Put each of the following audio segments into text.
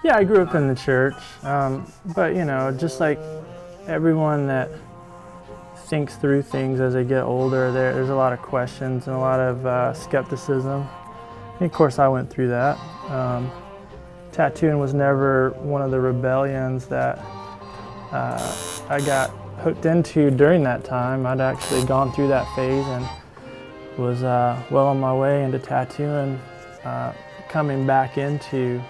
Yeah, I grew up in the church, but you know, just like everyone that thinks through things as they get older, there's a lot of questions and a lot of skepticism. And of course, I went through that. Tattooing was never one of the rebellions that I got hooked into during that time. I'd actually gone through that phase and was well on my way into tattooing, coming back into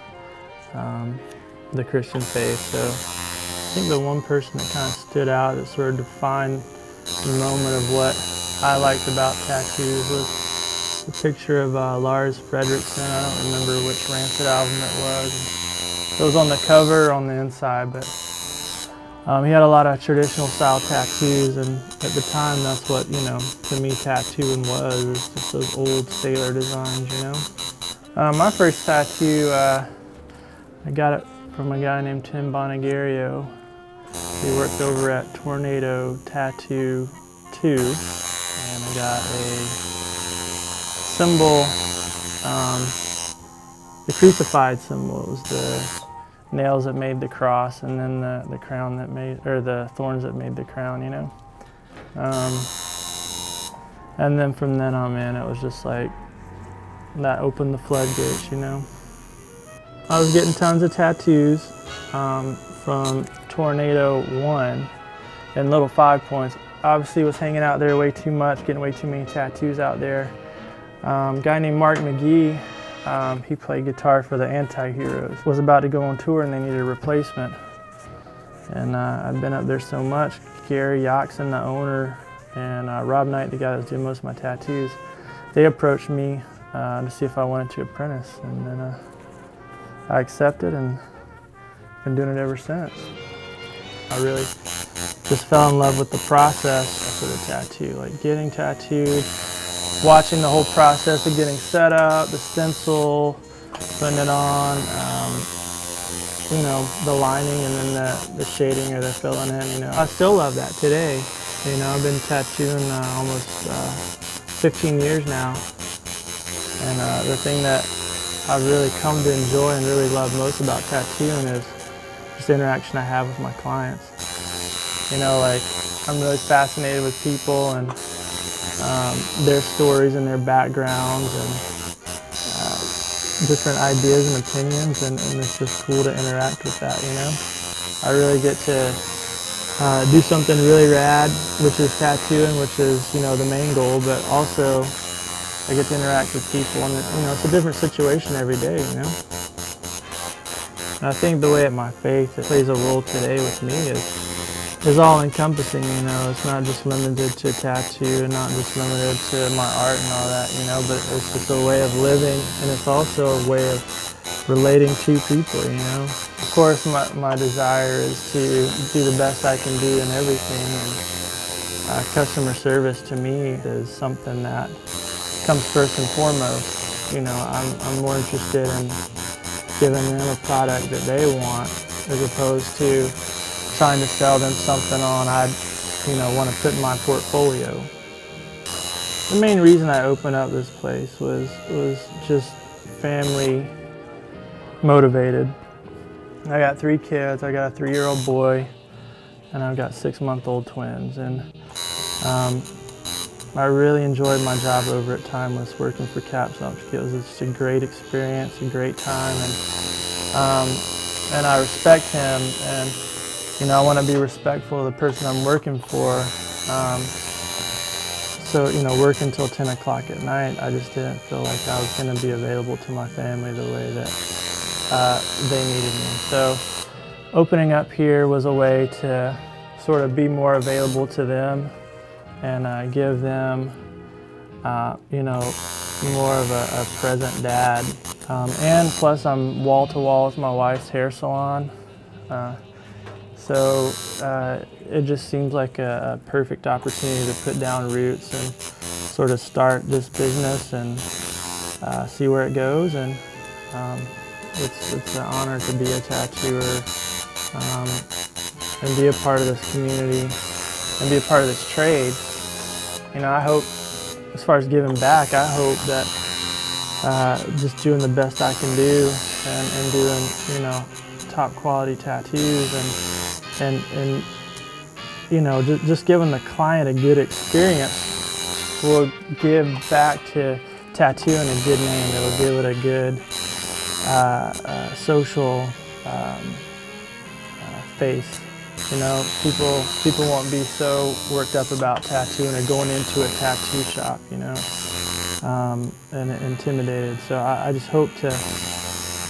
the Christian faith. So I think the one person that kind of stood out that sort of defined the moment of what I liked about tattoos was the picture of Lars Fredriksson. I don't remember which Rancid album it was. It was on the cover on the inside, but he had a lot of traditional style tattoos, and at the time that's what, you know, to me tattooing was just those old sailor designs, you know. My first tattoo, I got it from a guy named Tim Bonagario. He worked over at Tornado Tattoo 2, and I got a symbol, the crucified symbol. It was the nails that made the cross, and then the crown that made, or the thorns that made the crown, you know. And then from then on, man, it was just like, that opened the floodgates, you know. I was getting tons of tattoos from Tornado 1 and Little 5 Points. Obviously was hanging out there way too much, getting way too many tattoos out there. A guy named Mark McGee, he played guitar for the Anti-Heroes, was about to go on tour and they needed a replacement. And I've been up there so much. Gary Yoxen, the owner, and Rob Knight, the guy that was doing most of my tattoos, they approached me to see if I wanted to apprentice. And then I accepted and been doing it ever since. I really just fell in love with the process for the tattoo, like getting tattooed, watching the whole process of getting set up, the stencil, putting it on, you know, the lining and then the shading or the filling in, you know. I still love that today. You know, I've been tattooing almost 15 years now. And the thing that I've really come to enjoy and really love most about tattooing is just the interaction I have with my clients. You know, like, I'm really fascinated with people and their stories and their backgrounds and different ideas and opinions, and it's just cool to interact with that, you know. I really get to do something really rad, which is tattooing, which is, you know, the main goal, but also I get to interact with people, and you know, it's a different situation every day, you know. And I think the way that my faith plays a role today with me is all-encompassing, you know. It's not just limited to tattoo, and not just limited to my art and all that, you know, but it's just a way of living, and it's also a way of relating to people, you know. Of course, my desire is to do the best I can do in everything, and customer service to me is something that comes first and foremost. You know, I'm more interested in giving them a product that they want as opposed to trying to sell them something on I'd, you know, want to put in my portfolio. The main reason I opened up this place was just family motivated. I got 3 kids. I got a 3-year-old boy, and I've got 6-month-old twins. And I really enjoyed my job over at Timeless, working for Szumski. It was just a great experience, a great time, and I respect him, and you know, I want to be respectful of the person I'm working for. So, you know, working until 10 o'clock at night, I just didn't feel like I was going to be available to my family the way that they needed me. So opening up here was a way to sort of be more available to them and give them, you know, more of a present dad. And plus I'm wall-to-wall with my wife's hair salon. So it just seems like a perfect opportunity to put down roots and sort of start this business and see where it goes. And it's an honor to be a tattooer and be a part of this community and be a part of this trade. You know, I hope, as far as giving back, I hope that just doing the best I can do and doing, you know, top quality tattoos, and you know, just giving the client a good experience will give back to tattooing a good name. It'll give it a good social face. You know, people won't be so worked up about tattooing or going into a tattoo shop, you know, and intimidated. So I just hope to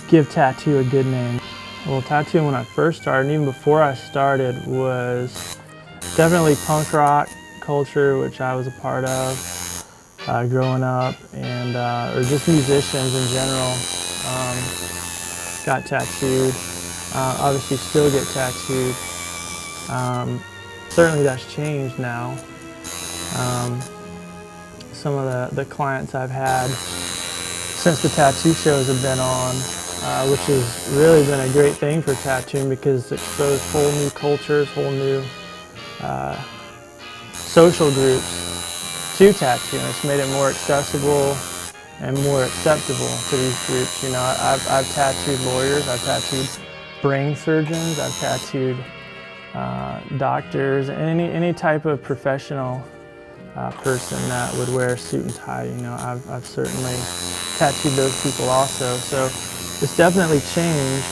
give tattoo a good name. Well, tattooing when I first started, and even before I started, was definitely punk rock culture, which I was a part of growing up, and or just musicians in general got tattooed. Obviously still get tattooed. Certainly that's changed now. Some of the clients I've had since the tattoo shows have been on, which has really been a great thing for tattooing because it's exposed whole new cultures, whole new social groups to tattooing. It's made it more accessible and more acceptable to these groups. You know, I've tattooed lawyers, I've tattooed brain surgeons, I've tattooed doctors, any type of professional person that would wear a suit and tie. You know, I've certainly tattooed those people also. So it's definitely changed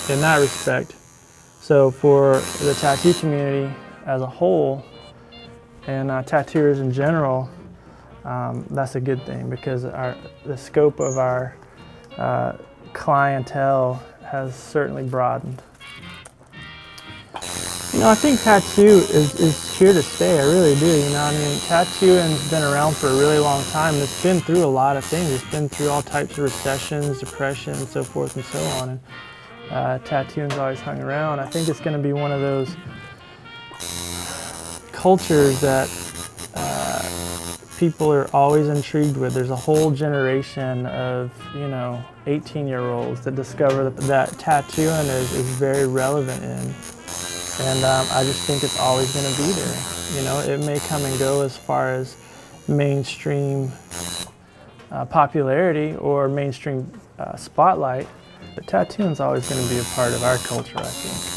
in that respect. So for the tattoo community as a whole and tattooers in general, that's a good thing because the scope of our clientele has certainly broadened. You know, I think tattoo is here to stay. I really do. You know, I mean, tattooing's been around for a really long time. It's been through a lot of things. It's been through all types of recessions, depression, and so forth and so on. And tattooing's always hung around. I think it's going to be one of those cultures that people are always intrigued with. There's a whole generation of, you know, 18-year-olds that discover that tattooing is very relevant in. And I just think it's always going to be there. You know, it may come and go as far as mainstream popularity or mainstream spotlight, but tattooing's always going to be a part of our culture, I think.